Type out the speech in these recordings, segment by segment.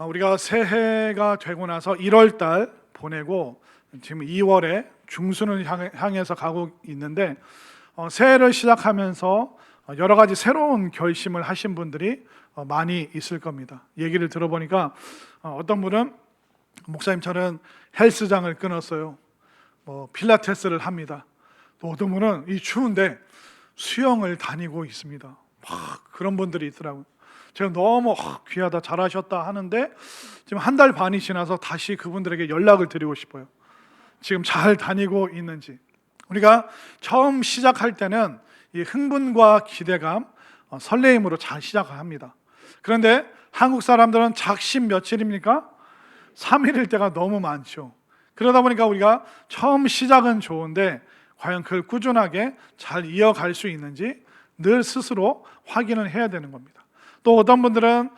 우리가 새해가 되고 나서 1월 달 보내고 지금 2월에 중순을 향해서 가고 있는데 새해를 시작하면서 여러 가지 새로운 결심을 하신 분들이 많이 있을 겁니다. 얘기를 들어보니까 어떤 분은 목사님 저는 헬스장을 끊었어요. 필라테스를 합니다. 또 어떤 분은 이 추운데 수영을 다니고 있습니다. 막 그런 분들이 있더라고요. 제가 너무 귀하다 잘하셨다 하는데 지금 한 달 반이 지나서 다시 그분들에게 연락을 드리고 싶어요. 지금 잘 다니고 있는지. 우리가 처음 시작할 때는 이 흥분과 기대감, 설레임으로 잘 시작합니다. 그런데 한국 사람들은 작심 며칠입니까? 3일일 때가 너무 많죠. 그러다 보니까 우리가 처음 시작은 좋은데 과연 그걸 꾸준하게 잘 이어갈 수 있는지 늘 스스로 확인을 해야 되는 겁니다. 또 어떤 분들은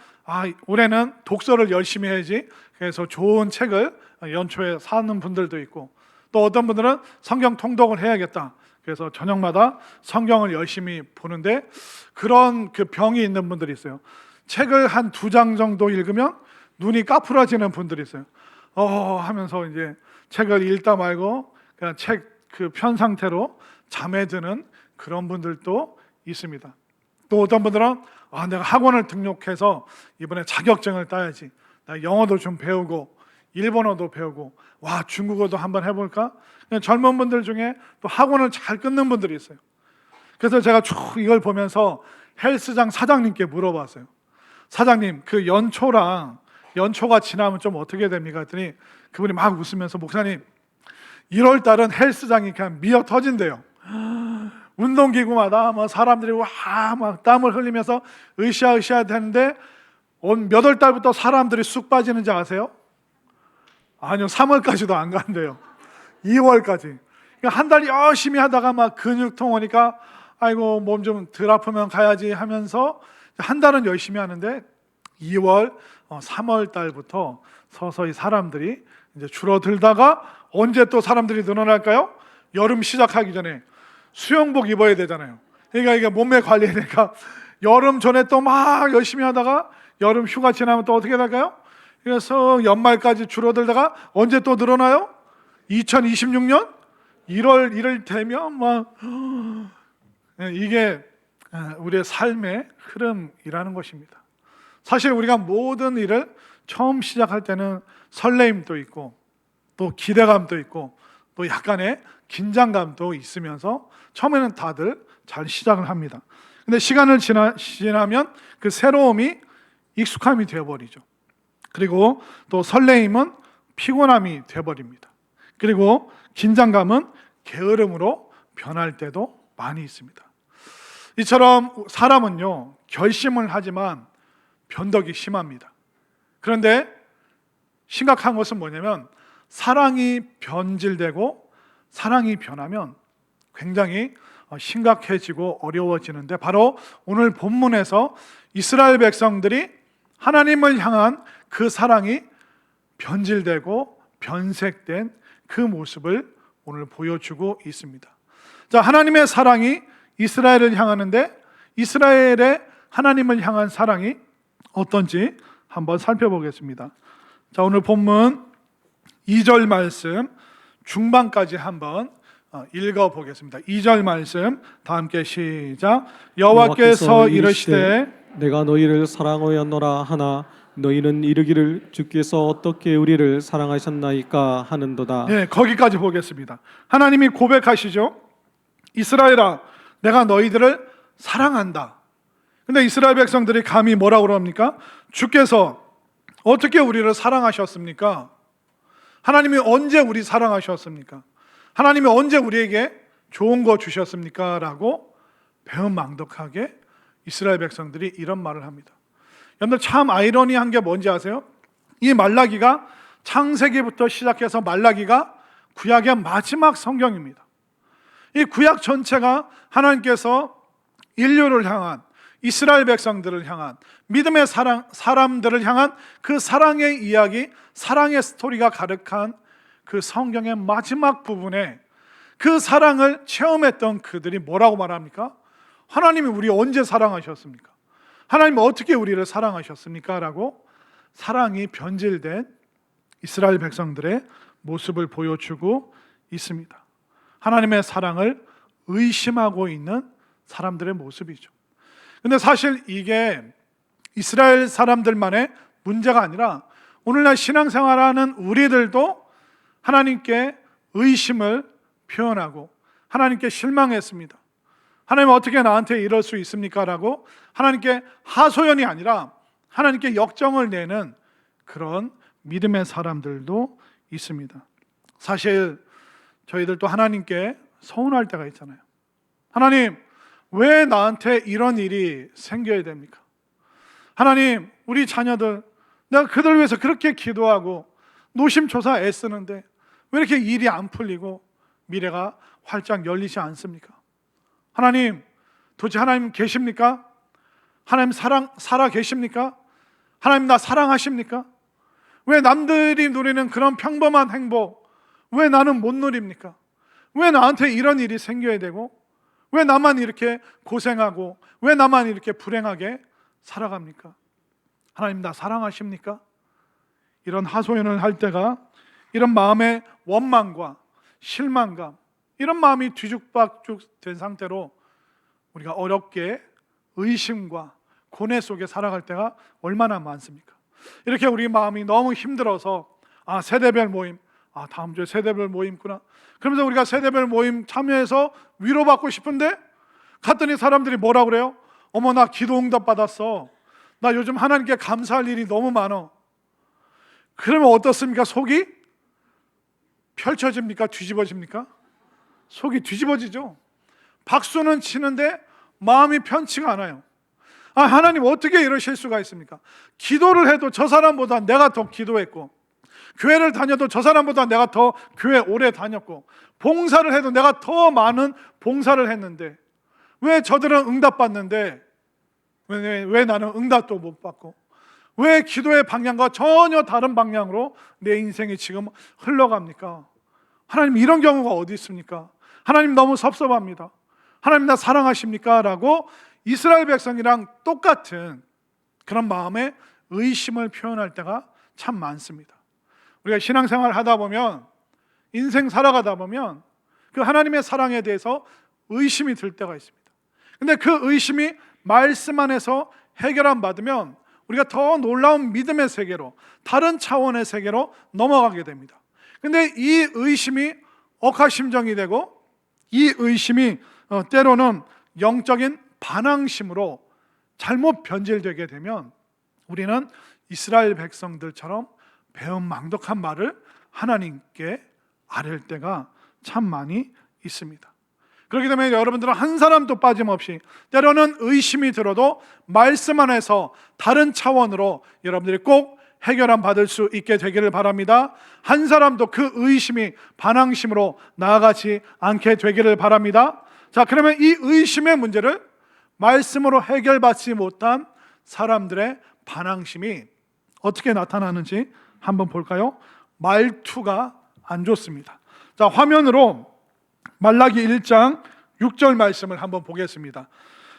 올해는 독서를 열심히 해야지, 그래서 좋은 책을 연초에 사는 분들도 있고, 또 어떤 분들은 성경 통독을 해야겠다, 그래서 저녁마다 성경을 열심히 보는데 그런 그 병이 있는 분들이 있어요. 책을 한 2장 정도 읽으면 눈이 까풀어지는 분들이 있어요. 하면서 이제 책을 읽다 말고 그냥 책 그 편 상태로 잠에 드는 그런 분들도 있습니다. 또 어떤 분들은 내가 학원을 등록해서 이번에 자격증을 따야지, 나 영어도 좀 배우고 일본어도 배우고 중국어도 한번 해볼까? 젊은 분들 중에 또 학원을 잘 끊는 분들이 있어요. 그래서 제가 쭉 이걸 보면서 헬스장 사장님께 물어봤어요. 사장님, 그 연초가 지나면 좀 어떻게 됩니까? 했더니 그분이 막 웃으면서, 목사님 1월 달은 헬스장이 그냥 미어 터진대요. 운동기구마다 사람들이 막 땀을 흘리면서 으쌰으쌰 되는데 몇 월 달부터 사람들이 쑥 빠지는지 아세요? 아니요, 3월까지도 안 간대요. 2월까지. 그러니까 한 달 열심히 하다가 막 근육통 오니까 아이고 몸 좀 덜 아프면 가야지 하면서 한 달은 열심히 하는데 2월, 3월 달부터 서서히 사람들이 이제 줄어들다가 언제 또 사람들이 늘어날까요? 여름 시작하기 전에 수영복 입어야 되잖아요. 그러니까 이게 몸매 관리해야 되니까 여름 전에 또 막 열심히 하다가 여름 휴가 지나면 또 어떻게 될까요? 그래서 연말까지 줄어들다가 언제 또 늘어나요? 2026년 1월 1일 되면 이게 우리의 삶의 흐름이라는 것입니다. 사실 우리가 모든 일을 처음 시작할 때는 설레임도 있고 또 기대감도 있고 또 약간의 긴장감도 있으면서 처음에는 다들 잘 시작을 합니다. 근데 시간을 지나면 그 새로움이 익숙함이 되어버리죠. 그리고 또 설레임은 피곤함이 되어버립니다. 그리고 긴장감은 게으름으로 변할 때도 많이 있습니다. 이처럼 사람은요, 결심을 하지만 변덕이 심합니다. 그런데 심각한 것은 뭐냐면 사랑이 변질되고 사랑이 변하면 굉장히 심각해지고 어려워지는데, 바로 오늘 본문에서 이스라엘 백성들이 하나님을 향한 그 사랑이 변질되고 변색된 그 모습을 오늘 보여주고 있습니다. 자, 하나님의 사랑이 이스라엘을 향하는데 이스라엘의 하나님을 향한 사랑이 어떤지 한번 살펴보겠습니다. 자, 오늘 본문 2절 말씀 중반까지 한번 읽어보겠습니다. 2절 말씀 다 함께 시작. 여호와께서 이르시되 내가 너희를 사랑하였노라 하나 너희는 이르기를 주께서 어떻게 우리를 사랑하셨나이까 하는도다. 네, 거기까지 보겠습니다. 하나님이 고백하시죠. 이스라엘아, 내가 너희들을 사랑한다. 근데 이스라엘 백성들이 감히 뭐라고 그럽니까? 주께서 어떻게 우리를 사랑하셨습니까? 하나님이 언제 우리 사랑하셨습니까? 하나님이 언제 우리에게 좋은 거 주셨습니까? 라고 배은망덕하게 이스라엘 백성들이 이런 말을 합니다. 여러분들 참 아이러니한 게 뭔지 아세요? 이 말라기가 창세기부터 시작해서 말라기가 구약의 마지막 성경입니다. 이 구약 전체가 하나님께서 인류를 향한, 이스라엘 백성들을 향한, 믿음의 사람들을 향한 그 사랑의 이야기, 사랑의 스토리가 가득한 그 성경의 마지막 부분에 그 사랑을 체험했던 그들이 뭐라고 말합니까? 하나님이 우리 언제 사랑하셨습니까? 하나님 어떻게 우리를 사랑하셨습니까? 라고 사랑이 변질된 이스라엘 백성들의 모습을 보여주고 있습니다. 하나님의 사랑을 의심하고 있는 사람들의 모습이죠. 근데 사실 이게 이스라엘 사람들만의 문제가 아니라 오늘날 신앙생활하는 우리들도 하나님께 의심을 표현하고 하나님께 실망했습니다. 하나님 어떻게 나한테 이럴 수 있습니까? 라고 하나님께 하소연이 아니라 하나님께 역정을 내는 그런 믿음의 사람들도 있습니다. 사실 저희들도 하나님께 서운할 때가 있잖아요. 하나님, 왜 나한테 이런 일이 생겨야 됩니까? 하나님, 우리 자녀들, 내가 그들 위해서 그렇게 기도하고 노심초사 애쓰는데 왜 이렇게 일이 안 풀리고 미래가 활짝 열리지 않습니까? 하나님, 도대체 하나님 계십니까? 하나님 살아 계십니까? 하나님 나 사랑하십니까? 왜 남들이 누리는 그런 평범한 행복, 왜 나는 못 누립니까? 왜 나한테 이런 일이 생겨야 되고 왜 나만 이렇게 고생하고 왜 나만 이렇게 불행하게 살아갑니까? 하나님 나 사랑하십니까? 이런 하소연을 할 때가 이런 마음의 원망과 실망감, 이런 마음이 뒤죽박죽 된 상태로 우리가 어렵게 의심과 고뇌 속에 살아갈 때가 얼마나 많습니까? 이렇게 우리 마음이 너무 힘들어서 세대별 모임, 다음 주에 세대별 모임 있구나, 그러면서 우리가 세대별 모임 참여해서 위로받고 싶은데 갔더니 사람들이 뭐라 그래요? 어머 나 기도 응답 받았어, 나 요즘 하나님께 감사할 일이 너무 많아. 그러면 어떻습니까? 속이 펼쳐집니까? 뒤집어집니까? 속이 뒤집어지죠. 박수는 치는데 마음이 편치가 않아요. 하나님 어떻게 이러실 수가 있습니까? 기도를 해도 저 사람보다 내가 더 기도했고, 교회를 다녀도 저 사람보다 내가 더 교회 오래 다녔고, 봉사를 해도 내가 더 많은 봉사를 했는데 왜 저들은 응답받는데 왜 나는 응답도 못 받고, 왜 기도의 방향과 전혀 다른 방향으로 내 인생이 지금 흘러갑니까? 하나님 이런 경우가 어디 있습니까? 하나님 너무 섭섭합니다. 하나님 나 사랑하십니까? 라고 이스라엘 백성이랑 똑같은 그런 마음의 의심을 표현할 때가 참 많습니다. 우리가 신앙생활 하다 보면, 인생 살아가다 보면 그 하나님의 사랑에 대해서 의심이 들 때가 있습니다. 근데 그 의심이 말씀 안에서 해결 안 받으면 우리가 더 놀라운 믿음의 세계로, 다른 차원의 세계로 넘어가게 됩니다. 근데 이 의심이 억하심정이 되고 이 의심이 때로는 영적인 반항심으로 잘못 변질되게 되면 우리는 이스라엘 백성들처럼 배은망덕한 말을 하나님께 아뢰을 때가 참 많이 있습니다. 그렇기 때문에 여러분들은 한 사람도 빠짐없이 때로는 의심이 들어도 말씀 안에서 다른 차원으로 여러분들이 꼭 해결함 받을 수 있게 되기를 바랍니다. 한 사람도 그 의심이 반항심으로 나아가지 않게 되기를 바랍니다. 자, 그러면 이 의심의 문제를 말씀으로 해결받지 못한 사람들의 반항심이 어떻게 나타나는지 한번 볼까요? 말투가 안 좋습니다. 자, 화면으로 말라기 1장 6절 말씀을 한번 보겠습니다.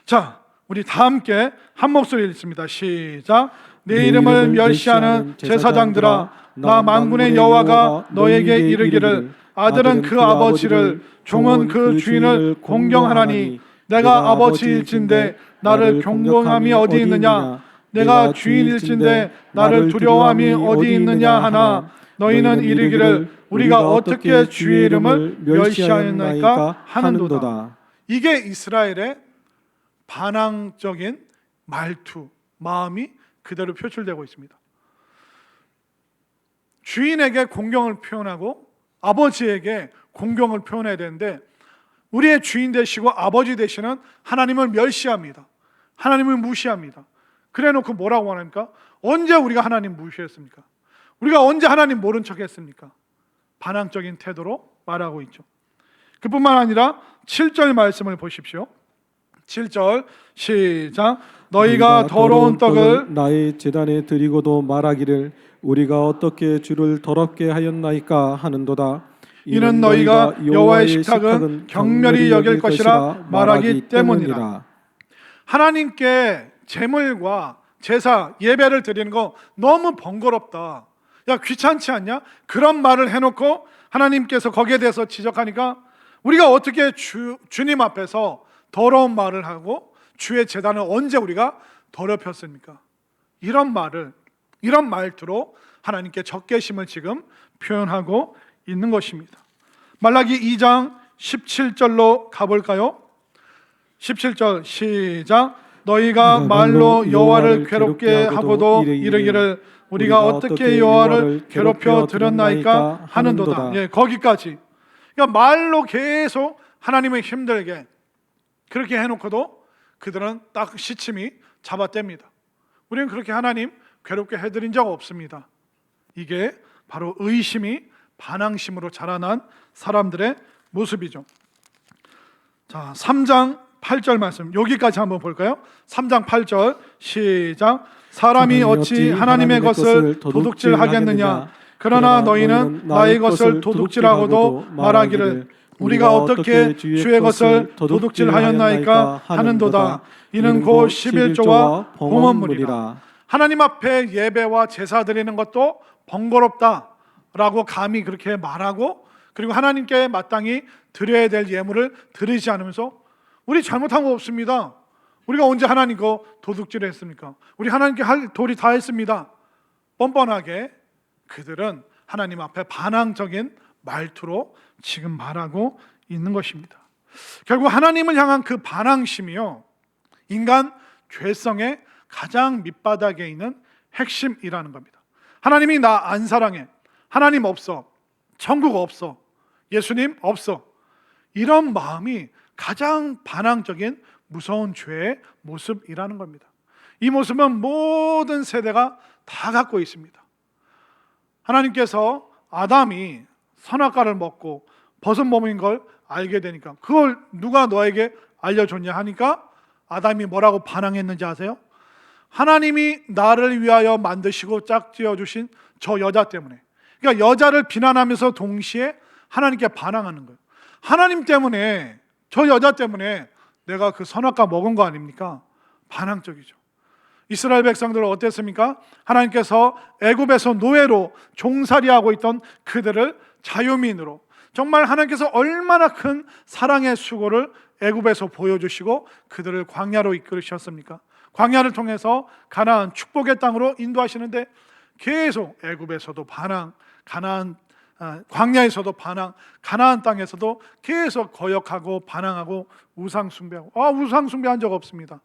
자, 우리 다 함께 한 목소리 읽습니다. 시작. 내 이름을 멸시하는 제사장들아, 나 만군의 여호와가 너에게 이르기를 아들은 그 아버지를, 종은 그 주인을 공경하나니 내가 아버지일진데 나를 공경함이 어디 있느냐? 내가 주인일진데 나를 두려워함이 어디 있느냐 하나, 너희는 이르기를 우리가 어떻게 주의 이름을 멸시하였나이까 하는도다. 이게 이스라엘의 반항적인 말투, 마음이 그대로 표출되고 있습니다. 주인에게 공경을 표현하고 아버지에게 공경을 표현해야 되는데 우리의 주인 되시고 아버지 되시는 하나님을 멸시합니다. 하나님을 무시합니다. 그래놓고 뭐라고 말합니까? 언제 우리가 하나님 무시했습니까? 우리가 언제 하나님 모른 척 했습니까? 반항적인 태도로 말하고 있죠. 그뿐만 아니라 7절 말씀을 보십시오. 7절 시작. 너희가 더러운 떡을 나의 제단에 드리고도 말하기를 우리가 어떻게 주를 더럽게 하였나이까 하는도다. 이는 너희가 여호와의 식탁은 경멸히 여길 것이라 말하기 때문이라. 하나님께 제물과 제사, 예배를 드리는 거 너무 번거롭다. 야, 귀찮지 않냐? 그런 말을 해놓고 하나님께서 거기에 대해서 지적하니까 우리가 어떻게 주님 앞에서 더러운 말을 하고 주의 제단을 언제 우리가 더럽혔습니까? 이런 말투로 하나님께 적개심을 지금 표현하고 있는 것입니다. 말라기 2장 17절로 가볼까요? 17절 시작. 너희가 말로 여호와를 괴롭게 하고도 이르기를 우리가 어떻게 여호와를 괴롭혀 드렸나이까 하는도다. 예, 거기까지. 그러니까 말로 계속 하나님을 힘들게 그렇게 해놓고도 그들은 딱 시침이 잡아뗍니다. 우리는 그렇게 하나님 괴롭게 해드린 적 없습니다. 이게 바로 의심이 반항심으로 자라난 사람들의 모습이죠. 자, 3장 8절 말씀 여기까지 한번 볼까요? 3장 8절 시작. 사람이 어찌 하나님의 것을 도둑질하겠느냐? 그러나 너희는 나의 것을 도둑질하고도 말하기를 우리가 어떻게 주의 것을 도둑질하였나이까 하는도다. 이는 곧 11조와 봉헌물이라. 하나님 앞에 예배와 제사 드리는 것도 번거롭다라고 감히 그렇게 말하고, 그리고 하나님께 마땅히 드려야 될 예물을 드리지 않으면서 우리 잘못한 거 없습니다. 우리가 언제 하나님 거 도둑질을 했습니까? 우리 하나님께 할 도리 다 했습니다. 뻔뻔하게 그들은 하나님 앞에 반항적인 말투로 지금 말하고 있는 것입니다. 결국 하나님을 향한 그 반항심이요, 인간 죄성의 가장 밑바닥에 있는 핵심이라는 겁니다. 하나님이 나 안 사랑해, 하나님 없어, 천국 없어, 예수님 없어, 이런 마음이 가장 반항적인 무서운 죄의 모습이라는 겁니다. 이 모습은 모든 세대가 다 갖고 있습니다. 하나님께서 아담이 선악과를 먹고 벗은 몸인 걸 알게 되니까 그걸 누가 너에게 알려줬냐 하니까 아담이 뭐라고 반항했는지 아세요? 하나님이 나를 위하여 만드시고 짝지어 주신 저 여자 때문에. 그러니까 여자를 비난하면서 동시에 하나님께 반항하는 거예요. 하나님 때문에, 저 여자 때문에 내가 그 선악과 먹은 거 아닙니까? 반항적이죠. 이스라엘 백성들은 어땠습니까? 하나님께서 애굽에서 노예로 종살이하고 있던 그들을 자유민으로, 정말 하나님께서 얼마나 큰 사랑의 수고를 애굽에서 보여주시고 그들을 광야로 이끌으셨습니까? 광야를 통해서 가나안 축복의 땅으로 인도하시는데 계속 애굽에서도 반항, 광야에서도 반항, 가나안 땅에서도 계속 거역하고 반항하고 우상 숭배하고, 우상 숭배한 적 없습니다.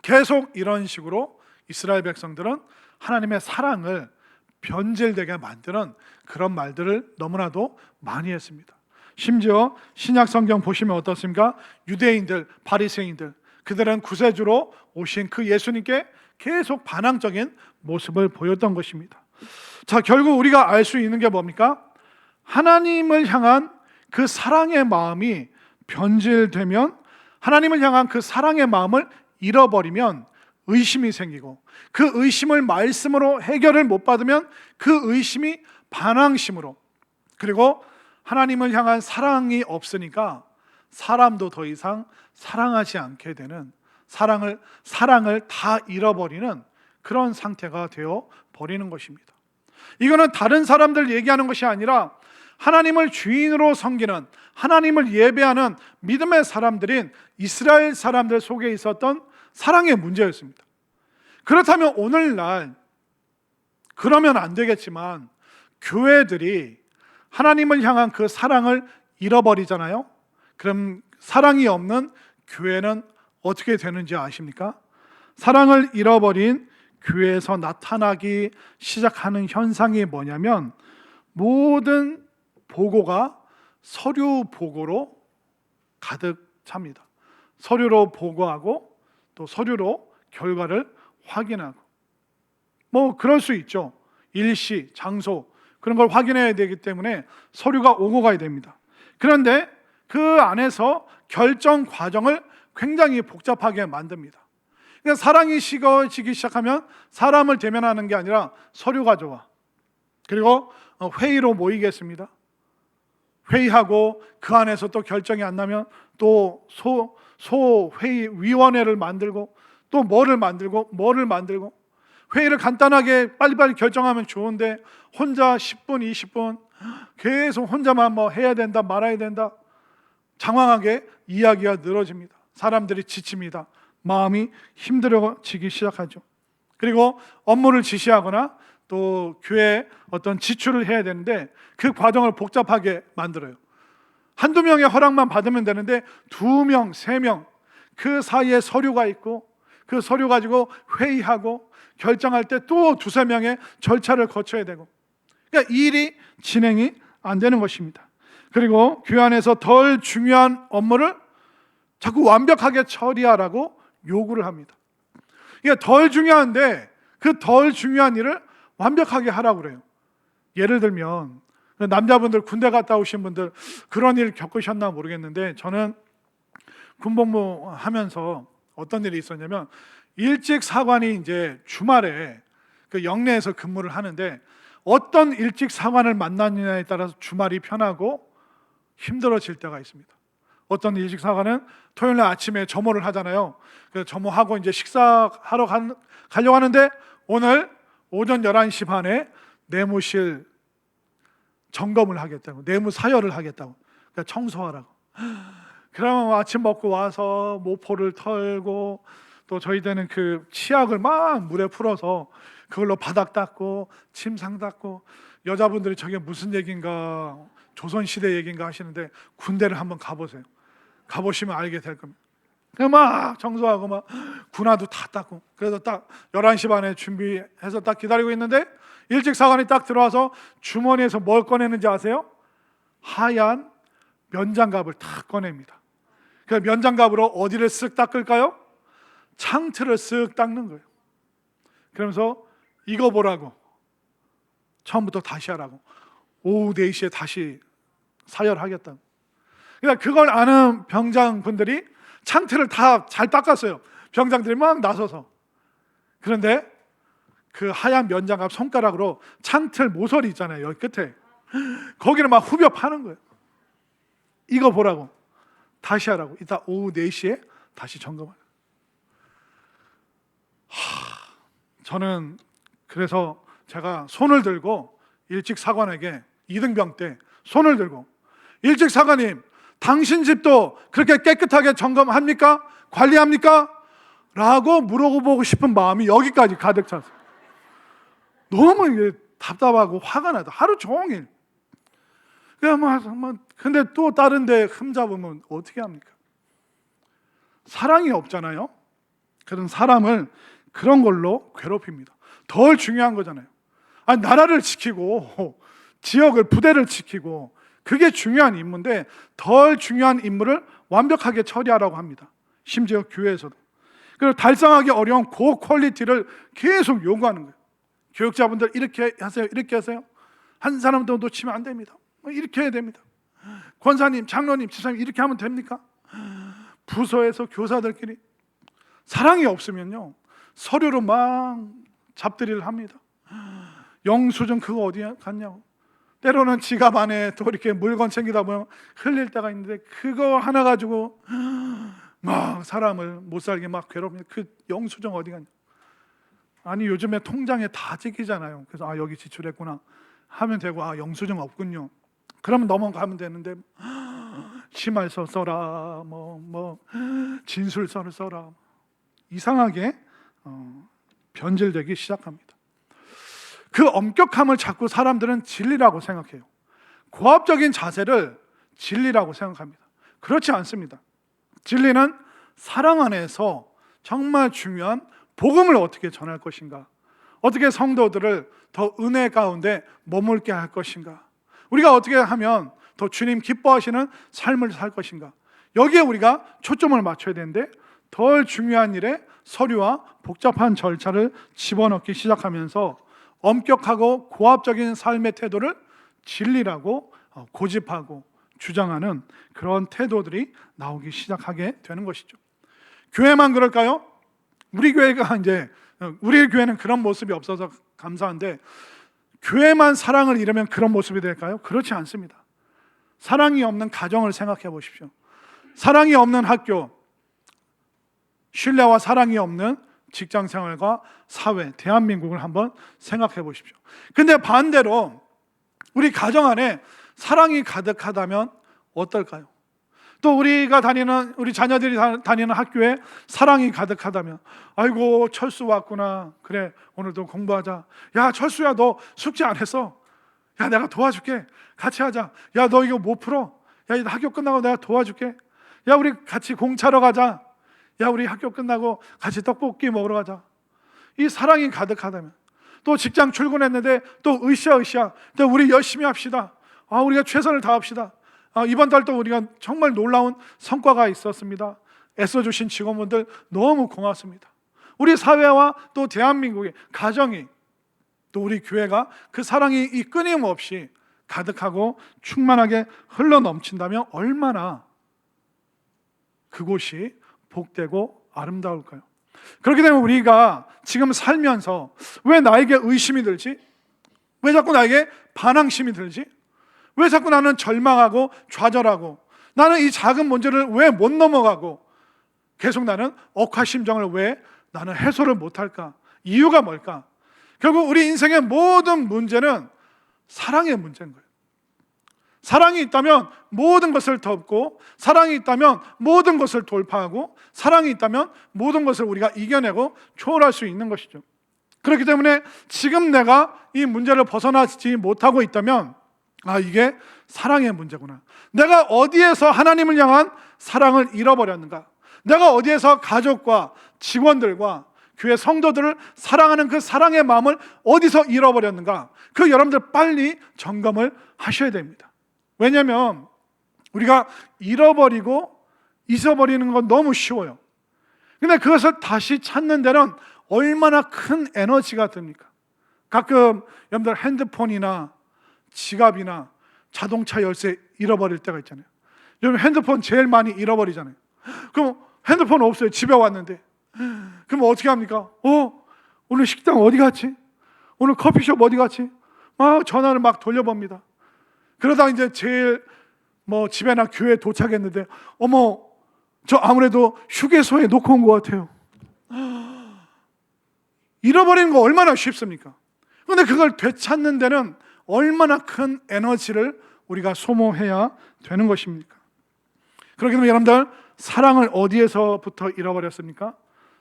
계속 이런 식으로 이스라엘 백성들은 하나님의 사랑을 변질되게 만드는 그런 말들을 너무나도 많이 했습니다. 심지어 신약 성경 보시면 어떻습니까? 유대인들, 바리새인들, 그들은 구세주로 오신 그 예수님께 계속 반항적인 모습을 보였던 것입니다. 자, 결국 우리가 알 수 있는 게 뭡니까? 하나님을 향한 그 사랑의 마음이 변질되면, 하나님을 향한 그 사랑의 마음을 잃어버리면 의심이 생기고, 그 의심을 말씀으로 해결을 못 받으면 그 의심이 반항심으로, 그리고 하나님을 향한 사랑이 없으니까 사람도 더 이상 사랑하지 않게 되는, 사랑을 다 잃어버리는 그런 상태가 되어 버리는 것입니다. 이거는 다른 사람들 얘기하는 것이 아니라 하나님을 주인으로 섬기는, 하나님을 예배하는 믿음의 사람들인 이스라엘 사람들 속에 있었던 사랑의 문제였습니다. 그렇다면 오늘날, 그러면 안 되겠지만 교회들이 하나님을 향한 그 사랑을 잃어버리잖아요. 그럼 사랑이 없는 교회는 어떻게 되는지 아십니까? 사랑을 잃어버린 교회에서 나타나기 시작하는 현상이 뭐냐면, 모든 보고가 서류 보고로 가득 찹니다. 서류로 보고하고 또 서류로 결과를 확인하고, 그럴 수 있죠. 일시, 장소 그런 걸 확인해야 되기 때문에 서류가 오고 가야 됩니다. 그런데 그 안에서 결정 과정을 굉장히 복잡하게 만듭니다. 그러니까 사랑이 식어지기 시작하면 사람을 대면하는 게 아니라 서류가 좋아. 그리고 회의로 모이겠습니다. 회의하고 그 안에서 또 결정이 안 나면 또 소회의 위원회를 만들고 또 뭐를 만들고 회의를 간단하게 빨리빨리 결정하면 좋은데 혼자 10분, 20분 계속 혼자만 뭐 해야 된다 말아야 된다 장황하게 이야기가 늘어집니다. 사람들이 지칩니다. 마음이 힘들어지기 시작하죠. 그리고 업무를 지시하거나 또 교회에 어떤 지출을 해야 되는데 그 과정을 복잡하게 만들어요. 한두 명의 허락만 받으면 되는데 2명, 3명 그 사이에 서류가 있고 그 서류 가지고 회의하고 결정할 때 또 2-3명의 절차를 거쳐야 되고, 그러니까 일이 진행이 안 되는 것입니다. 그리고 교회 안에서 덜 중요한 업무를 자꾸 완벽하게 처리하라고 요구를 합니다. 이게 덜 중요한데 그 덜 중요한 일을 완벽하게 하라고 그래요. 예를 들면 남자분들 군대 갔다 오신 분들 그런 일 겪으셨나 모르겠는데, 저는 군복무 하면서 어떤 일이 있었냐면, 일찍 사관이 이제 주말에 그 영내에서 근무를 하는데 어떤 일찍 사관을 만나느냐에 따라서 주말이 편하고 힘들어질 때가 있습니다. 어떤 일찍 사관은 토요일 날 아침에 점호를 하잖아요. 그래서 점호하고 이제 식사하러 가려고 하는데 오늘 오전 11시 반에 내무실 점검을 하겠다고, 내무 사열을 하겠다고, 그러니까 청소하라고. 그러면 아침 먹고 와서 모포를 털고 또 저희 때는 그 치약을 막 물에 풀어서 그걸로 바닥 닦고 침상 닦고, 여자분들이 저게 무슨 얘기인가 조선시대 얘기인가 하시는데 군대를 한번 가보세요. 가보시면 알게 될 겁니다. 그냥 막 청소하고 막 군화도 다 닦고, 그래서 딱 11시 반에 준비해서 딱 기다리고 있는데 일찍 사관이 딱 들어와서 주머니에서 뭘 꺼내는지 아세요? 하얀 면장갑을 탁 꺼냅니다. 그 면장갑으로 어디를 쓱 닦을까요? 창틀을 쓱 닦는 거예요. 그러면서 이거 보라고, 처음부터 다시 하라고, 오후 4시에 다시 사열하겠다고. 그러니까 그걸 아는 병장분들이 창틀을 다 잘 닦았어요. 병장들이 막 나서서. 그런데 그 하얀 면장갑 손가락으로 창틀 모서리 있잖아요, 여기 끝에, 거기를 막 후벼 파는 거예요. 이거 보라고, 다시 하라고, 이따 오후 4시에 다시 점검하라고. 저는 그래서 제가 손을 들고 일찍 사관에게, 이등병 때 손을 들고, 일찍 사관님 당신 집도 그렇게 깨끗하게 점검합니까? 관리합니까? 라고 물어보고 싶은 마음이 여기까지 가득 찼어요. 너무 이게 답답하고 화가 나다, 하루 종일. 근데 또 다른 데 흠잡으면 어떻게 합니까? 사랑이 없잖아요. 그런 사람을 그런 걸로 괴롭힙니다. 덜 중요한 거잖아요. 아니, 나라를 지키고 지역을, 부대를 지키고 그게 중요한 임무인데 덜 중요한 임무를 완벽하게 처리하라고 합니다. 심지어 교회에서도. 그리고 달성하기 어려운 고퀄리티를 계속 요구하는 거예요. 교육자분들 이렇게 하세요, 이렇게 하세요. 한 사람도 놓치면 안 됩니다. 이렇게 해야 됩니다. 권사님, 장로님, 지사님 이렇게 하면 됩니까? 부서에서 교사들끼리 사랑이 없으면요, 서류로 막 잡들이를 합니다. 영수증 그거 어디 갔냐고. 때로는 지갑 안에 또 이렇게 물건 챙기다 보면 흘릴 때가 있는데 그거 하나 가지고 막 사람을 못 살게 막 괴롭힙니다. 그 영수증 어디 갔냐. 아니, 요즘에 통장에 다 찍히잖아요. 그래서 아, 여기 지출했구나 하면 되고, 아, 영수증 없군요. 그러면 넘어가면 되는데 심할서 써라, 뭐 진술서를 써라, 이상하게 변질되기 시작합니다. 그 엄격함을 자꾸 사람들은 진리라고 생각해요. 고압적인 자세를 진리라고 생각합니다. 그렇지 않습니다. 진리는 사랑 안에서 정말 중요한 복음을 어떻게 전할 것인가, 어떻게 성도들을 더 은혜 가운데 머물게 할 것인가, 우리가 어떻게 하면 더 주님 기뻐하시는 삶을 살 것인가, 여기에 우리가 초점을 맞춰야 되는데 덜 중요한 일에 서류와 복잡한 절차를 집어넣기 시작하면서 엄격하고 고압적인 삶의 태도를 진리라고 고집하고 주장하는 그런 태도들이 나오기 시작하게 되는 것이죠. 교회만 그럴까요? 우리 교회는 그런 모습이 없어서 감사한데, 교회만 사랑을 잃으면 그런 모습이 될까요? 그렇지 않습니다. 사랑이 없는 가정을 생각해 보십시오. 사랑이 없는 학교, 신뢰와 사랑이 없는 직장 생활과 사회, 대한민국을 한번 생각해 보십시오. 근데 반대로 우리 가정 안에 사랑이 가득하다면 어떨까요? 또 우리가 다니는, 우리 자녀들이 다니는 학교에 사랑이 가득하다면, 아이고 철수 왔구나, 그래 오늘도 공부하자, 야 철수야 너 숙제 안 했어, 야 내가 도와줄게, 같이 하자, 야 너 이거 못 풀어, 야 이 학교 끝나고 내가 도와줄게, 야 우리 같이 공차러 가자, 야 우리 학교 끝나고 같이 떡볶이 먹으러 가자. 이 사랑이 가득하다면, 또 직장 출근했는데 또 으쌰으쌰 또 우리 열심히 합시다, 우리가 최선을 다합시다, 이번 달도 우리가 정말 놀라운 성과가 있었습니다, 애써주신 직원분들 너무 고맙습니다. 우리 사회와 또 대한민국의 가정이, 또 우리 교회가 그 사랑이 이 끊임없이 가득하고 충만하게 흘러넘친다면 얼마나 그곳이 복되고 아름다울까요? 그렇게 되면 우리가 지금 살면서 왜 나에게 의심이 들지? 왜 자꾸 나에게 반항심이 들지? 왜 자꾸 나는 절망하고 좌절하고, 나는 이 작은 문제를 왜 못 넘어가고 계속 나는 억하심정을 왜 나는 해소를 못할까? 이유가 뭘까? 결국 우리 인생의 모든 문제는 사랑의 문제인 거예요. 사랑이 있다면 모든 것을 덮고, 사랑이 있다면 모든 것을 돌파하고, 사랑이 있다면 모든 것을 우리가 이겨내고 초월할 수 있는 것이죠. 그렇기 때문에 지금 내가 이 문제를 벗어나지 못하고 있다면 이게 사랑의 문제구나. 내가 어디에서 하나님을 향한 사랑을 잃어버렸는가? 내가 어디에서 가족과 직원들과 교회 성도들을 사랑하는 그 사랑의 마음을 어디서 잃어버렸는가? 그 여러분들 빨리 점검을 하셔야 됩니다. 왜냐하면 우리가 잃어버리고 잊어버리는 건 너무 쉬워요. 근데 그것을 다시 찾는 데는 얼마나 큰 에너지가 듭니까? 가끔 여러분들 핸드폰이나 지갑이나 자동차 열쇠 잃어버릴 때가 있잖아요. 여러분 핸드폰 제일 많이 잃어버리잖아요. 그럼 핸드폰 없어요. 집에 왔는데. 그럼 어떻게 합니까? 오늘 식당 어디 갔지? 오늘 커피숍 어디 갔지? 막 전화를 막 돌려봅니다. 그러다 이제 제일 집에나 교회에 도착했는데, 저 아무래도 휴게소에 놓고 온 것 같아요. 잃어버리는 거 얼마나 쉽습니까? 그런데 그걸 되찾는 데는 얼마나 큰 에너지를 우리가 소모해야 되는 것입니까? 그렇기 때문에 여러분들, 사랑을 어디에서부터 잃어버렸습니까?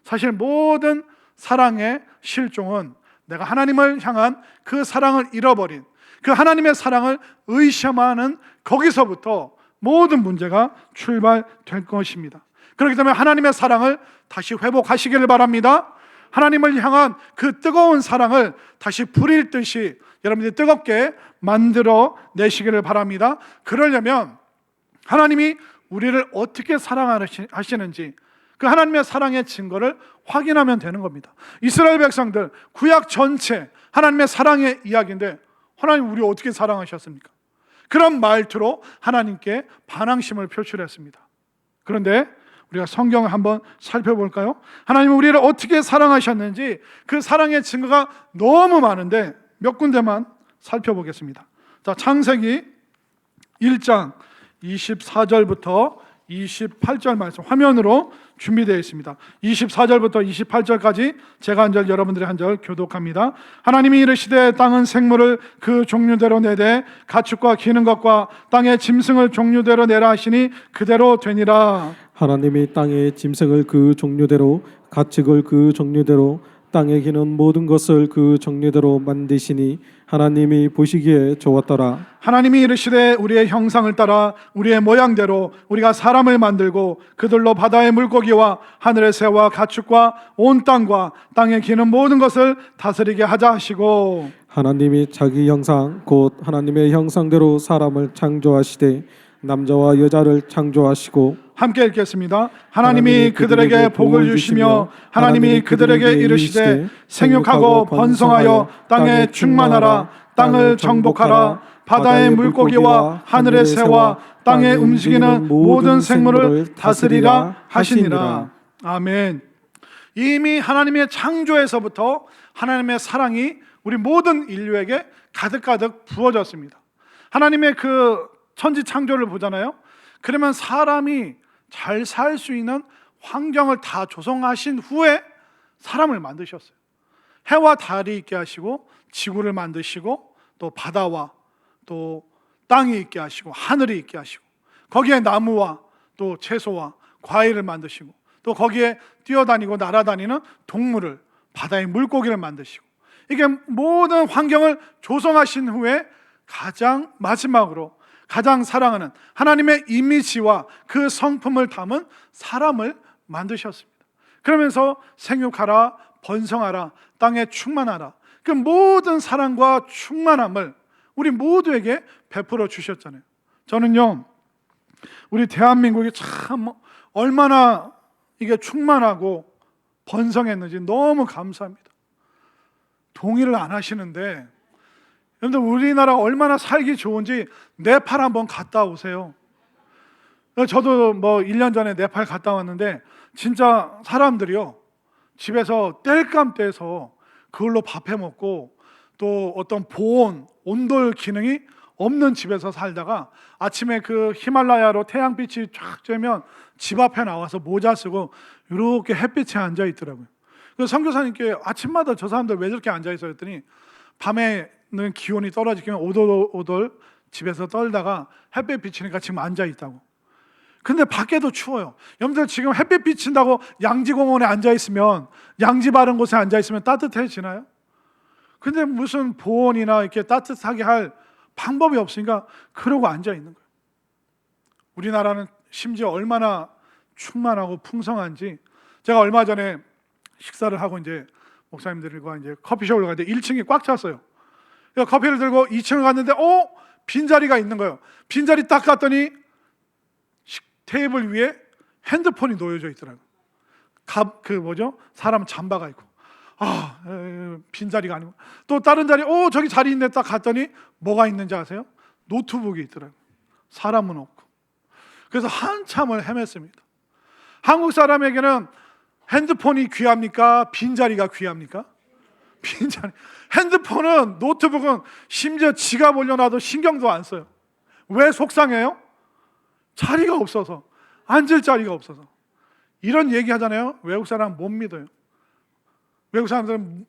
사실 모든 사랑의 실종은 내가 하나님을 향한 그 사랑을 잃어버린, 그 하나님의 사랑을 의심하는 거기서부터 모든 문제가 출발될 것입니다. 그렇기 때문에 하나님의 사랑을 다시 회복하시기를 바랍니다. 하나님을 향한 그 뜨거운 사랑을 다시 불일 듯이 여러분들이 뜨겁게 만들어 내시기를 바랍니다. 그러려면 하나님이 우리를 어떻게 사랑하시는지 그 하나님의 사랑의 증거를 확인하면 되는 겁니다. 이스라엘 백성들 구약 전체 하나님의 사랑의 이야기인데, 하나님 우리 어떻게 사랑하셨습니까? 그런 말투로 하나님께 반항심을 표출했습니다. 그런데 우리가 성경을 한번 살펴볼까요? 하나님은 우리를 어떻게 사랑하셨는지 그 사랑의 증거가 너무 많은데 몇 군데만 살펴보겠습니다. 자, 창세기 1장 24절부터 28절 말씀 화면으로 준비되어 있습니다. 24절부터 28절까지 제가 한 절, 여러분들이 한 절 교독합니다. 하나님이 이르시되 땅은 생물을 그 종류대로 내되 가축과 기는 것과 땅의 짐승을 종류대로 내라 하시니 그대로 되니라. 하나님이 땅의 짐승을 그 종류대로, 가축을 그 종류대로, 땅에 기는 모든 것을 그 종류대로 만드시니 하나님이 보시기에 좋았더라. 하나님이 이르시되 우리의 형상을 따라 우리의 모양대로 우리가 사람을 만들고 그들로 바다의 물고기와 하늘의 새와 가축과 온 땅과 땅에 기는 모든 것을 다스리게 하자 하시고, 하나님이 자기 형상 곧 하나님의 형상대로 사람을 창조하시되 남자와 여자를 창조하시고, 함께 읽겠습니다. 하나님이 그들에게 복을 주시며 하나님이 그들에게 이르시되 생육하고 번성하여 땅에 충만하라. 땅을 정복하라. 바다의 물고기와 하늘의 새와 땅에 움직이는 모든 생물을 다스리라 하시니라. 아멘. 이미 하나님의 창조에서부터 하나님의 사랑이 우리 모든 인류에게 가득가득 부어졌습니다. 하나님의 그 천지 창조를 보잖아요. 그러면 사람이 잘 살 수 있는 환경을 다 조성하신 후에 사람을 만드셨어요. 해와 달이 있게 하시고 지구를 만드시고 또 바다와 또 땅이 있게 하시고 하늘이 있게 하시고 거기에 나무와 또 채소와 과일을 만드시고 또 거기에 뛰어다니고 날아다니는 동물을 바다의 물고기를 만드시고 이게 모든 환경을 조성하신 후에 가장 마지막으로 가장 사랑하는 하나님의 이미지와 그 성품을 담은 사람을 만드셨습니다. 그러면서 생육하라 번성하라 땅에 충만하라 그 모든 사랑과 충만함을 우리 모두에게 베풀어 주셨잖아요. 저는요 우리 대한민국이 참 얼마나 이게 충만하고 번성했는지 너무 감사합니다. 동의를 안 하시는데 여러분들 우리나라 얼마나 살기 좋은지 네팔 한번 갔다 오세요. 저도 뭐 1년 전에 네팔 갔다 왔는데 진짜 사람들이요 집에서 땔감 떼서 그걸로 밥 해 먹고 또 어떤 보온, 온돌 기능이 없는 집에서 살다가 아침에 그 히말라야로 태양빛이 쫙 쬐면 집 앞에 나와서 모자 쓰고 이렇게 햇빛에 앉아 있더라고요. 그래서 선교사님께 아침마다 저 사람들 왜 저렇게 앉아 있어요 했더니 밤에는 기온이 떨어지면 오돌오돌 집에서 떨다가 햇빛 비치니까 지금 앉아 있다고. 근데 밖에도 추워요. 여러분들 지금 햇빛 비친다고 양지공원에 앉아 있으면 양지 바른 곳에 앉아 있으면 따뜻해지나요? 근데 무슨 보온이나 이렇게 따뜻하게 할 방법이 없으니까 그러고 앉아 있는 거예요. 우리나라는 심지어 얼마나 충만하고 풍성한지 제가 얼마 전에 식사를 하고 이제 목사님들과 이제 커피숍을 갔는데 1층이 꽉 찼어요. 그래서 커피를 들고 2층을 갔는데 빈자리가 있는 거예요. 빈자리 딱 갔더니 테이블 위에 핸드폰이 놓여져 있더라고요. 사람 잠바가 있고 빈자리가 아니고 또 다른 자리 저기 자리 있네 딱 갔더니 뭐가 있는지 아세요? 노트북이 있더라고요. 사람은 없고. 그래서 한참을 헤맸습니다. 한국 사람에게는 핸드폰이 귀합니까? 빈자리가 귀합니까? 빈자리. 핸드폰은 노트북은 심지어 지갑 올려놔도 신경도 안 써요. 왜 속상해요? 자리가 없어서, 앉을 자리가 없어서. 이런 얘기 하잖아요. 외국 사람 못 믿어요. 외국 사람들은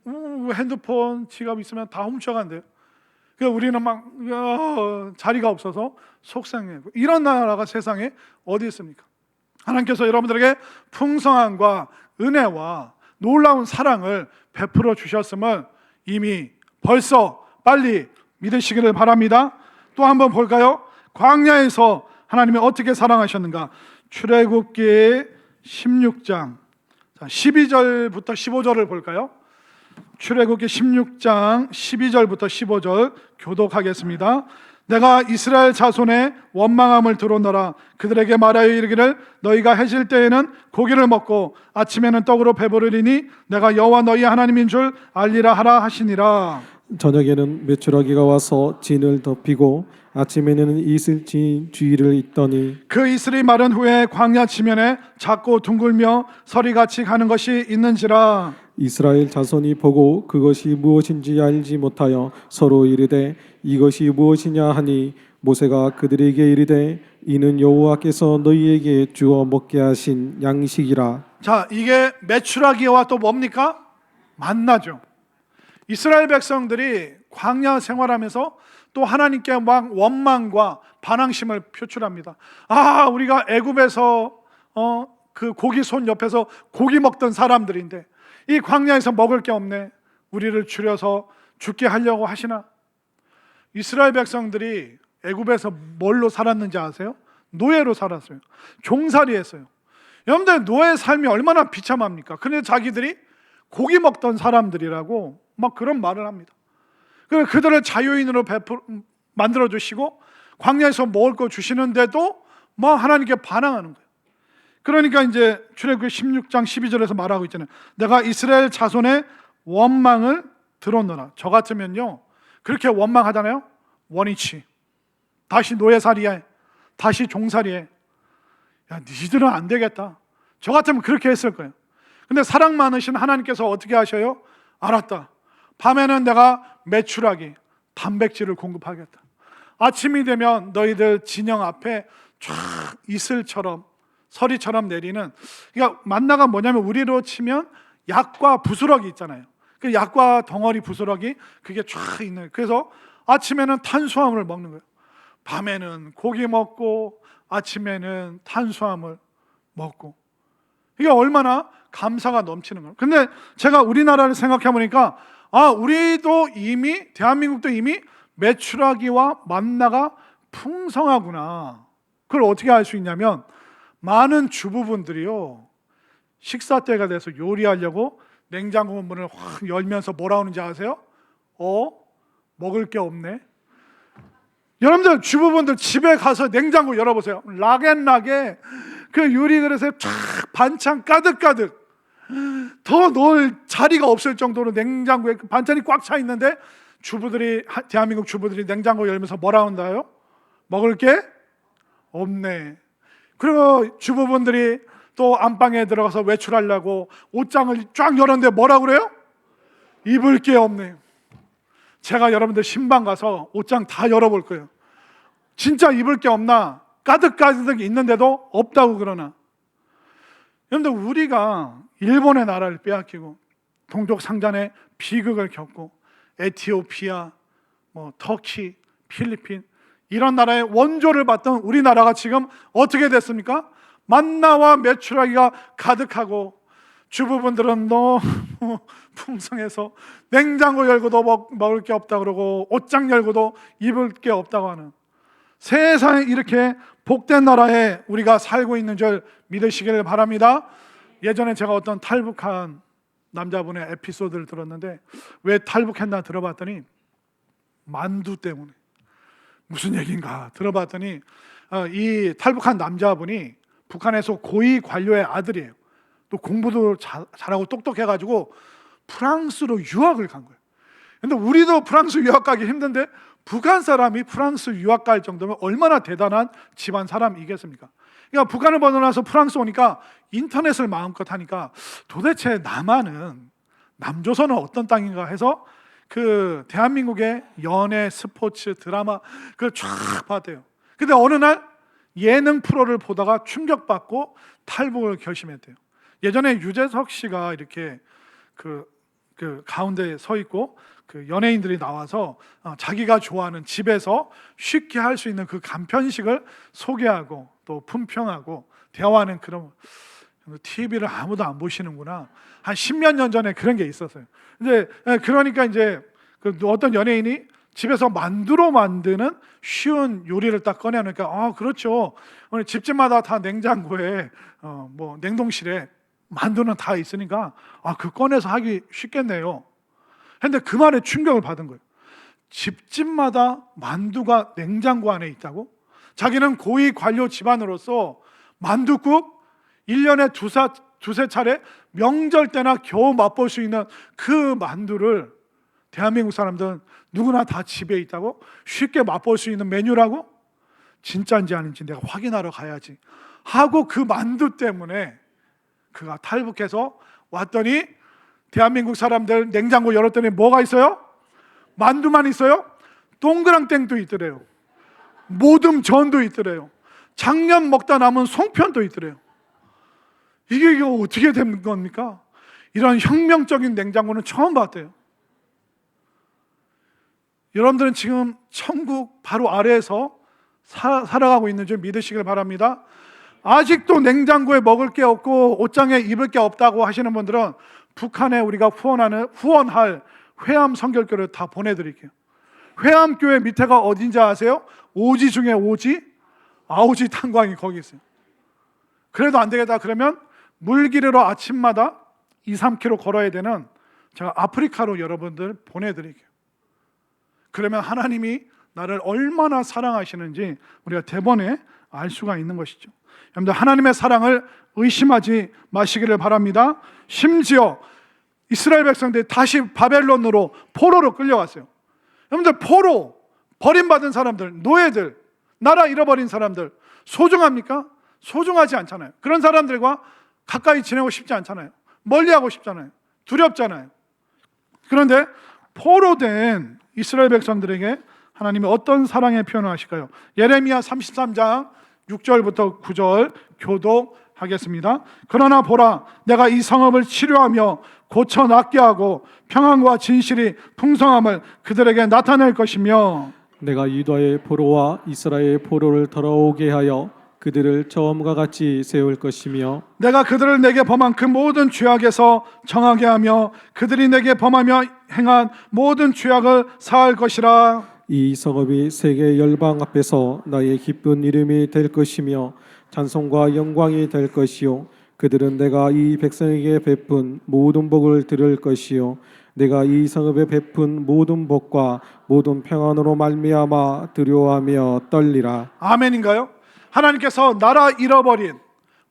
핸드폰, 지갑 있으면 다 훔쳐간대요. 그러니까 우리는 막 자리가 없어서 속상해요. 이런 나라가 세상에 어디 있습니까? 하나님께서 여러분들에게 풍성함과 은혜와 놀라운 사랑을 베풀어 주셨음을 이미 벌써 빨리 믿으시기를 바랍니다. 또 한번 볼까요? 광야에서 하나님이 어떻게 사랑하셨는가? 출애굽기 16장 12절부터 15절을 볼까요? 출애굽기 16장 12절부터 15절 교독하겠습니다. 내가 이스라엘 자손의 원망함을 들었노라. 그들에게 말하여 이르기를 너희가 해질 때에는 고기를 먹고 아침에는 떡으로 배부르리니 내가 여호와 너희 하나님인 줄 알리라 하라 하시니라. 저녁에는 메추라기가 와서 진을 덮이고 아침에는 이슬 진 주위를 잇더니 그 이슬이 마른 후에 광야 지면에 작고 둥글며 서리같이 가는 것이 있는지라. 이스라엘 자손이 보고 그것이 무엇인지 알지 못하여 서로 이르되 이것이 무엇이냐 하니 모세가 그들에게 이르되 이는 여호와께서 너희에게 주어 먹게 하신 양식이라. 자, 이게 메추라기와 또 뭡니까? 만나죠. 이스라엘 백성들이 광야 생활하면서 또 하나님께 막 원망과 반항심을 표출합니다. 우리가 애굽에서 그 고기 손 옆에서 고기 먹던 사람들인데 이 광야에서 먹을 게 없네. 우리를 줄여서 죽게 하려고 하시나? 이스라엘 백성들이 애굽에서 뭘로 살았는지 아세요? 노예로 살았어요. 종살이 했어요. 여러분들 노예 삶이 얼마나 비참합니까? 근데 자기들이 고기 먹던 사람들이라고 막 그런 말을 합니다. 그들을 자유인으로 만들어 주시고 광야에서 먹을 거 주시는데도 막 하나님께 반항하는 거예요. 그러니까 이제 출애굽기 16장 12절에서 말하고 있잖아요. 내가 이스라엘 자손의 원망을 들었노라. 저 같으면요 그렇게 원망하잖아요. 원위치 다시 노예살이해, 다시 종살이해. 야, 니들은 안 되겠다. 저 같으면 그렇게 했을 거예요. 근데 사랑 많으신 하나님께서 어떻게 하셔요? 알았다. 밤에는 내가 메추라기, 단백질을 공급하겠다. 아침이 되면 너희들 진영 앞에 쫙 이슬처럼 서리처럼 내리는. 그러니까 만나가 뭐냐면 우리로 치면 약과 부스러기 있잖아요. 그 약과 덩어리 부스러기 그게 쫙 있는. 그래서 아침에는 탄수화물을 먹는 거예요. 밤에는 고기 먹고 아침에는 탄수화물 먹고. 이게 얼마나 감사가 넘치는 거예요. 근데 제가 우리나라를 생각해 보니까 우리도 이미 대한민국도 이미 메추라기와 만나가 풍성하구나. 그걸 어떻게 알 수 있냐면 많은 주부분들이요 식사 때가 돼서 요리하려고 냉장고 문을 확 열면서 뭐라 하는지 아세요? 먹을 게 없네. 여러분들 주부분들 집에 가서 냉장고 열어보세요. 락앤락에 그 요리 그릇에 쫙 반찬 가득가득, 더 넣을 자리가 없을 정도로 냉장고에 반찬이 꽉 차 있는데 주부들이, 대한민국 주부들이 냉장고 열면서 뭐라 한다요? 먹을 게 없네. 그리고 주부분들이 또 안방에 들어가서 외출하려고 옷장을 쫙 열었는데 뭐라 그래요? 입을 게 없네. 제가 여러분들 신방 가서 옷장 다 열어볼 거예요. 진짜 입을 게 없나? 가득가득 있는데도 없다고 그러나. 여러분들 우리가 일본의 나라를 빼앗기고 동족 상잔의 비극을 겪고 에티오피아, 터키, 필리핀 이런 나라의 원조를 받던 우리나라가 지금 어떻게 됐습니까? 만나와 메추라기가 가득하고 주부분들은 너무 풍성해서 냉장고 열고도 먹을 게 없다 그러고 옷장 열고도 입을 게 없다고 하는, 세상에 이렇게 복된 나라에 우리가 살고 있는 줄 믿으시기를 바랍니다. 예전에 제가 어떤 탈북한 남자분의 에피소드를 들었는데 왜 탈북했나 들어봤더니 만두 때문에. 무슨 얘기인가 들어봤더니 이 탈북한 남자분이 북한에서 고위 관료의 아들이에요. 또 공부도 잘하고 똑똑해가지고 프랑스로 유학을 간 거예요. 근데 우리도 프랑스 유학 가기 힘든데 북한 사람이 프랑스 유학 갈 정도면 얼마나 대단한 집안 사람이겠습니까? 그러니까 북한을 벗어나서 프랑스 오니까 인터넷을 마음껏 하니까 도대체 남조선은 어떤 땅인가 해서 그 대한민국의 연애, 스포츠, 드라마 그걸 쫙 봤대요. 근데 어느 날 예능 프로를 보다가 충격받고 탈북을 결심했대요. 예전에 유재석 씨가 이렇게 그 가운데 서 있고 그 연예인들이 나와서 자기가 좋아하는 집에서 쉽게 할 수 있는 그 간편식을 소개하고 또 품평하고 대화하는 그런, TV를 아무도 안 보시는구나. 한 10몇 년 전에 그런 게 있었어요. 이제 그러니까 이제 그 어떤 연예인이 집에서 만두로 만드는 쉬운 요리를 딱 꺼내니까 그렇죠. 집집마다 다 냉장고에 냉동실에 만두는 다 있으니까 그 꺼내서 하기 쉽겠네요. 근데 그 말에 충격을 받은 거예요. 집집마다 만두가 냉장고 안에 있다고? 자기는 고위 관료 집안으로서 만두국 1년에 두세 차례 명절 때나 겨우 맛볼 수 있는 그 만두를 대한민국 사람들은 누구나 다 집에 있다고? 쉽게 맛볼 수 있는 메뉴라고? 진짜인지 아닌지 내가 확인하러 가야지 하고 그 만두 때문에 그가 탈북해서 왔더니 대한민국 사람들 냉장고 열었더니 뭐가 있어요? 만두만 있어요? 동그랑땡도 있더래요. 모듬전도 있더래요. 작년 먹다 남은 송편도 있더래요. 이게 어떻게 된 겁니까? 이런 혁명적인 냉장고는 처음 봤대요. 여러분들은 지금 천국 바로 아래에서 살아가고 있는 줄 믿으시길 바랍니다. 아직도 냉장고에 먹을 게 없고 옷장에 입을 게 없다고 하시는 분들은 북한에 우리가 후원할 회암 선결교를 다 보내드릴게요. 회암교회 밑에가 어딘지 아세요? 오지 중에 오지? 아오지 탄광이 거기 있어요. 그래도 안 되겠다 그러면 물길으로 아침마다 2-3km 걸어야 되는 제가 아프리카로 여러분들 보내드릴게요. 그러면 하나님이 나를 얼마나 사랑하시는지 우리가 대번에 알 수가 있는 것이죠. 여러분들 하나님의 사랑을 의심하지 마시기를 바랍니다. 심지어 이스라엘 백성들이 다시 바벨론으로 포로로 끌려갔어요. 여러분들 포로, 버림받은 사람들, 노예들, 나라 잃어버린 사람들 소중합니까? 소중하지 않잖아요. 그런 사람들과 가까이 지내고 싶지 않잖아요. 멀리하고 싶잖아요. 두렵잖아요. 그런데 포로된 이스라엘 백성들에게 하나님이 어떤 사랑의 표현을 하실까요? 예레미야 33장 6절부터 9절 교독하겠습니다. 그러나 보라, 내가 이 성읍을 치료하며 고쳐 낫게 하고 평안과 진실이 풍성함을 그들에게 나타낼 것이며 내가 유다의 포로와 이스라엘의 포로를 돌아오게 하여 그들을 처음과 같이 세울 것이며 내가 그들을 내게 범한 그 모든 죄악에서 정하게 하며 그들이 내게 범하며 행한 모든 죄악을 사할 것이라. 이 성읍이 세계 열방 앞에서 나의 기쁜 이름이 될 것이며 찬송과 영광이 될 것이요 그들은 내가 이 백성에게 베푼 모든 복을 들을 것이요 내가 이 성읍에 베푼 모든 복과 모든 평안으로 말미암아 두려워하며 떨리라. 아멘인가요? 하나님께서 나라 잃어버린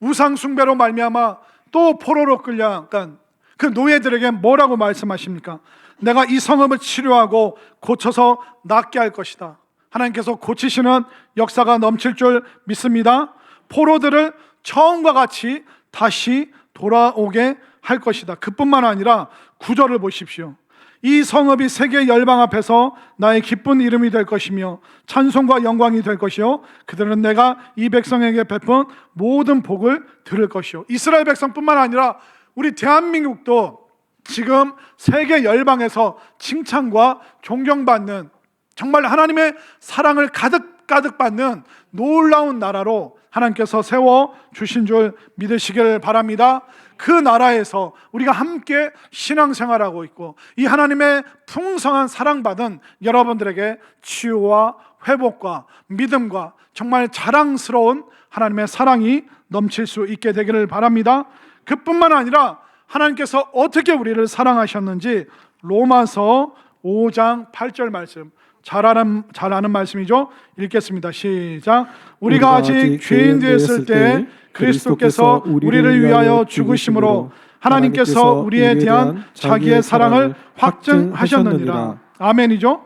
우상 숭배로 말미암아 또 포로로 끌려간 그 노예들에게 뭐라고 말씀하십니까? 내가 이 성읍을 치료하고 고쳐서 낫게 할 것이다. 하나님께서 고치시는 역사가 넘칠 줄 믿습니다. 포로들을 처음과 같이 다시 돌아오게 할 것이다. 그뿐만 아니라 9절을 보십시오. 이 성읍이 세계 열방 앞에서 나의 기쁜 이름이 될 것이며 찬송과 영광이 될 것이요 그들은 내가 이 백성에게 베푼 모든 복을 들을 것이요. 이스라엘 백성뿐만 아니라 우리 대한민국도 지금 세계 열방에서 칭찬과 존경받는, 정말 하나님의 사랑을 가득 받는 놀라운 나라로 하나님께서 세워 주신 줄 믿으시길 바랍니다. 그 나라에서 우리가 함께 신앙생활하고 있고 이 하나님의 풍성한 사랑받은 여러분들에게 치유와 회복과 믿음과 정말 자랑스러운 하나님의 사랑이 넘칠 수 있게 되기를 바랍니다. 그뿐만 아니라 하나님께서 어떻게 우리를 사랑하셨는지 로마서 5장 8절 말씀, 잘 아는 말씀이죠. 읽겠습니다. 시작. 우리가 아직 죄인 되었을 때 그리스도께서 우리를 위하여 죽으심으로 하나님께서 우리에 대한 자기의 사랑을 확증하셨느니라. 아멘이죠.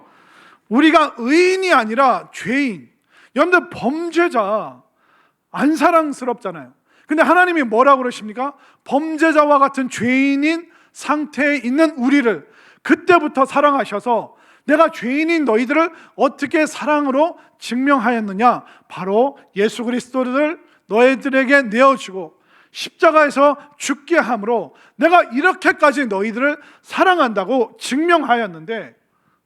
우리가 의인이 아니라 죄인, 여러분들 범죄자 안 사랑스럽잖아요. 근데 하나님이 뭐라고 그러십니까? 범죄자와 같은 죄인인 상태에 있는 우리를 그때부터 사랑하셔서 내가 죄인인 너희들을 어떻게 사랑으로 증명하였느냐? 바로 예수 그리스도를 너희들에게 내어주고 십자가에서 죽게 함으로 내가 이렇게까지 너희들을 사랑한다고 증명하였는데,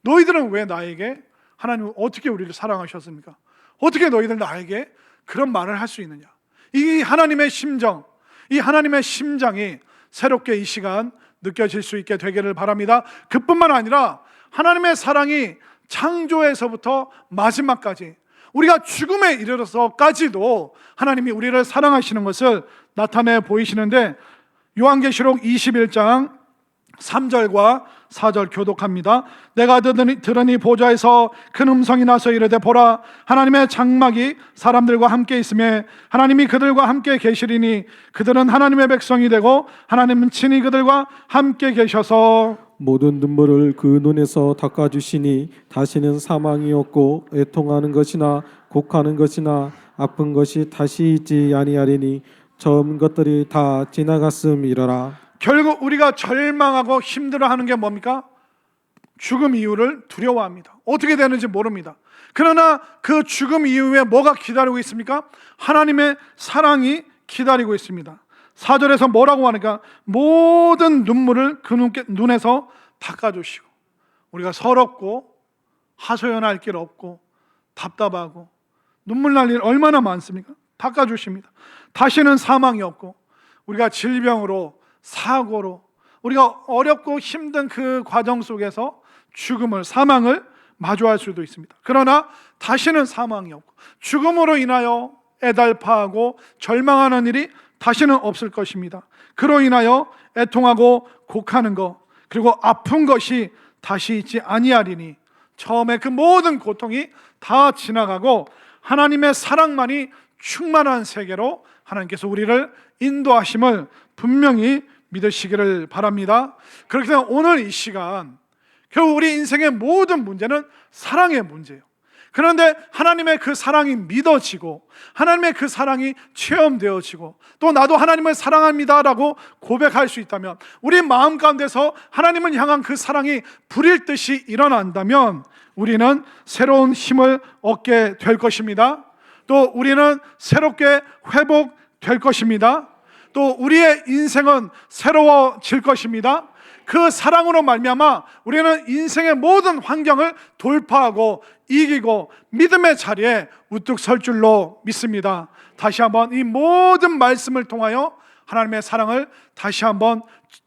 너희들은 왜 나에게, 하나님은 어떻게 우리를 사랑하셨습니까? 어떻게 너희들 나에게 그런 말을 할 수 있느냐? 이 하나님의 심정, 이 하나님의 심장이 새롭게 이 시간 느껴질 수 있게 되기를 바랍니다. 그뿐만 아니라 하나님의 사랑이 창조에서부터 마지막까지 우리가 죽음에 이르러서까지도 하나님이 우리를 사랑하시는 것을 나타내 보이시는데, 요한계시록 21장 3절과 4절 교독합니다. 내가 들으니 보좌에서 큰 음성이 나서 이르되 보라, 하나님의 장막이 사람들과 함께 있으며 하나님이 그들과 함께 계시리니 그들은 하나님의 백성이 되고 하나님은 친히 그들과 함께 계셔서 모든 눈물을 그 눈에서 닦아주시니 다시는 사망이 없고 애통하는 것이나 곡하는 것이나 아픈 것이 다시 있지 아니하리니 처음 것들이 다 지나갔음이러라. 결국 우리가 절망하고 힘들어하는 게 뭡니까? 죽음 이후를 두려워합니다. 어떻게 되는지 모릅니다. 그러나 그 죽음 이후에 뭐가 기다리고 있습니까? 하나님의 사랑이 기다리고 있습니다. 4절에서 뭐라고 하니까 모든 눈물을 그 눈에서 닦아주시고, 우리가 서럽고 하소연할 길 없고 답답하고 눈물 날 일 얼마나 많습니까? 닦아주십니다. 다시는 사망이 없고 우리가 질병으로 사고로 우리가 어렵고 힘든 그 과정 속에서 죽음을, 사망을 마주할 수도 있습니다. 그러나 다시는 사망이 없고 죽음으로 인하여 애달파하고 절망하는 일이 다시는 없을 것입니다. 그로 인하여 애통하고 곡하는 것, 그리고 아픈 것이 다시 있지 아니하리니 처음에 그 모든 고통이 다 지나가고 하나님의 사랑만이 충만한 세계로 하나님께서 우리를 인도하심을 분명히 믿으시기를 바랍니다. 그렇기 때문에 오늘 이 시간, 결국 우리 인생의 모든 문제는 사랑의 문제예요. 그런데 하나님의 그 사랑이 믿어지고 하나님의 그 사랑이 체험되어지고 또 나도 하나님을 사랑합니다라고 고백할 수 있다면, 우리 마음 가운데서 하나님을 향한 그 사랑이 불일 듯이 일어난다면 우리는 새로운 힘을 얻게 될 것입니다. 또 우리는 새롭게 회복될 것입니다. 또 우리의 인생은 새로워질 것입니다. 그 사랑으로 말미암아 우리는 인생의 모든 환경을 돌파하고 이기고 믿음의 자리에 우뚝 설 줄로 믿습니다. 다시 한번 이 모든 말씀을 통하여 하나님의 사랑을 다시 한번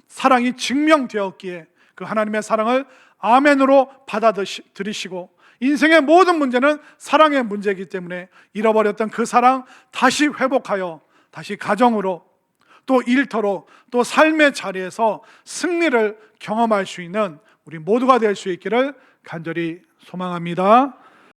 사랑이 증명되었기에 그 하나님의 사랑을 아멘으로 받아들이시고 인생의 모든 문제는 사랑의 문제이기 때문에 잃어버렸던 그 사랑 다시 회복하여 다시 가정으로 또 일터로 또 삶의 자리에서 승리를 경험할 수 있는 우리 모두가 될 수 있기를 간절히 소망합니다.